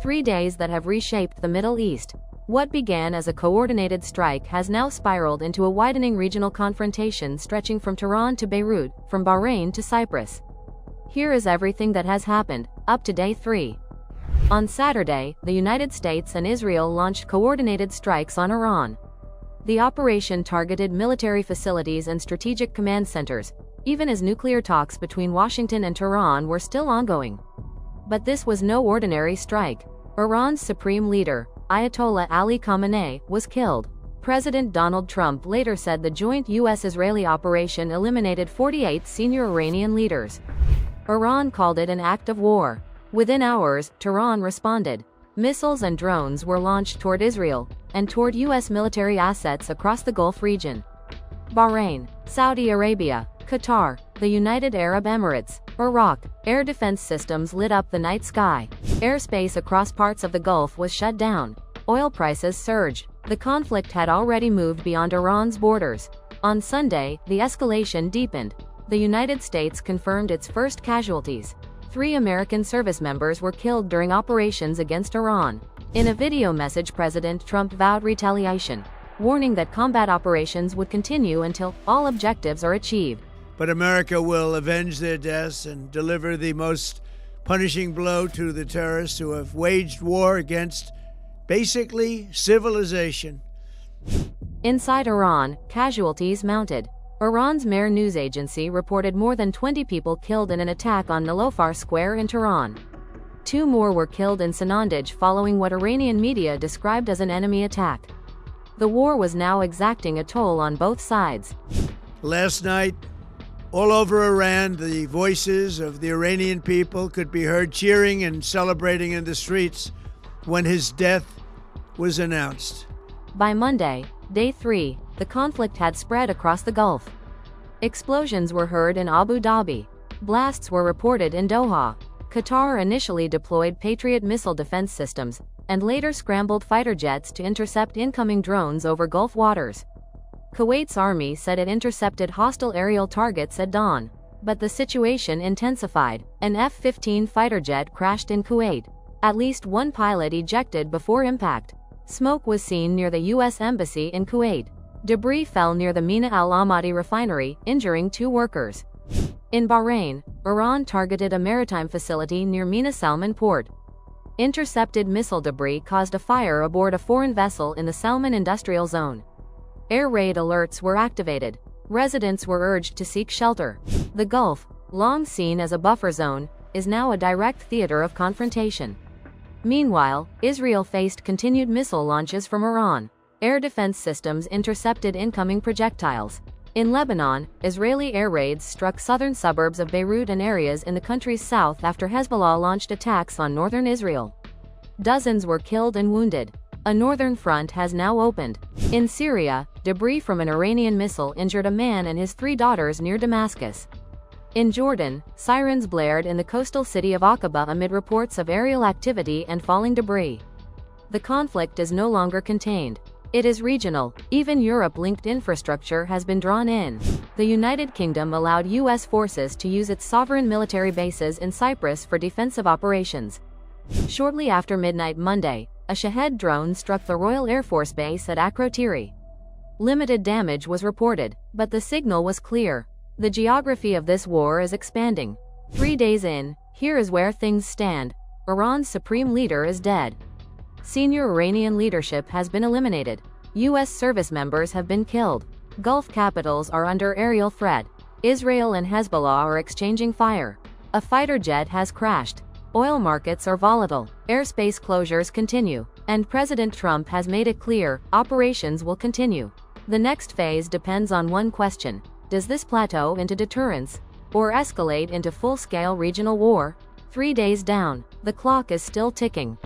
3 days that have reshaped the Middle East. What began as a coordinated strike has now spiraled into a widening regional confrontation stretching from Tehran to Beirut, from Bahrain to Cyprus. Here is everything that has happened, up to day 3. On Saturday, the United States and Israel launched coordinated strikes on Iran. The operation targeted military facilities and strategic command centers, even as nuclear talks between Washington and Tehran were still ongoing. But this was no ordinary strike. Iran's supreme leader, Ayatollah Ali Khamenei, was killed. President Donald Trump later said the joint U.S.-Israeli operation eliminated 48 senior Iranian leaders. Iran called it an act of war. Within hours, Tehran responded. Missiles and drones were launched toward Israel and toward U.S. military assets across the Gulf region. Bahrain, Saudi Arabia, Qatar, the United Arab Emirates, Iraq, air defense systems lit up the night sky. Airspace across parts of the Gulf was shut down. Oil prices surged. The conflict had already moved beyond Iran's borders. On Sunday, the escalation deepened. The United States confirmed its first casualties. 3 American service members were killed during operations against Iran. In a video message, President Trump vowed retaliation, warning that combat operations would continue until all objectives are achieved. But America will avenge their deaths and deliver the most punishing blow to the terrorists who have waged war against, basically, civilization. Inside Iran, casualties mounted. Iran's Mehr news agency reported more than 20 people killed in an attack on Niloufar Square in Tehran. 2 more were killed in Sanandaj following what Iranian media described as an enemy attack. The war was now exacting a toll on both sides. Last night, all over Iran, the voices of the Iranian people could be heard cheering and celebrating in the streets when his death was announced. By Monday, day 3, the conflict had spread across the Gulf. Explosions were heard in Abu Dhabi. Blasts were reported in Doha. Qatar initially deployed Patriot missile defense systems, and later scrambled fighter jets to intercept incoming drones over Gulf waters. Kuwait's army said it intercepted hostile aerial targets at dawn. But the situation intensified. An F-15 fighter jet crashed in Kuwait. At least 1 pilot ejected before impact. Smoke was seen near the U.S. Embassy in Kuwait. Debris fell near the Mina Al Ahmadi refinery, injuring 2 workers. In Bahrain, Iran targeted a maritime facility near Mina Salman port. Intercepted missile debris caused a fire aboard a foreign vessel in the Salman industrial zone. Air raid alerts were activated. Residents were urged to seek shelter. The Gulf, long seen as a buffer zone, is now a direct theater of confrontation. Meanwhile, Israel faced continued missile launches from Iran. Air defense systems intercepted incoming projectiles. In Lebanon, Israeli air raids struck southern suburbs of Beirut and areas in the country's south after Hezbollah launched attacks on northern Israel. Dozens were killed and wounded. A northern front has now opened. In Syria, debris from an Iranian missile injured a man and his 3 daughters near Damascus. In Jordan, sirens blared in the coastal city of Aqaba amid reports of aerial activity and falling debris. The conflict is no longer contained. It is regional. Even Europe-linked infrastructure has been drawn in. The United Kingdom allowed U.S. forces to use its sovereign military bases in Cyprus for defensive operations. Shortly after midnight Monday, a Shahed drone struck the Royal Air Force Base at Akrotiri. Limited damage was reported, but the signal was clear. The geography of this war is expanding. 3 days in, here is where things stand. Iran's supreme leader is dead. Senior Iranian leadership has been eliminated. U.S. service members have been killed. Gulf capitals are under aerial threat. Israel and Hezbollah are exchanging fire. A fighter jet has crashed. Oil markets are volatile. Airspace closures continue. And President Trump has made it clear, operations will continue. The next phase depends on one question. Does this plateau into deterrence, or escalate into full-scale regional war? 3 days down, the clock is still ticking.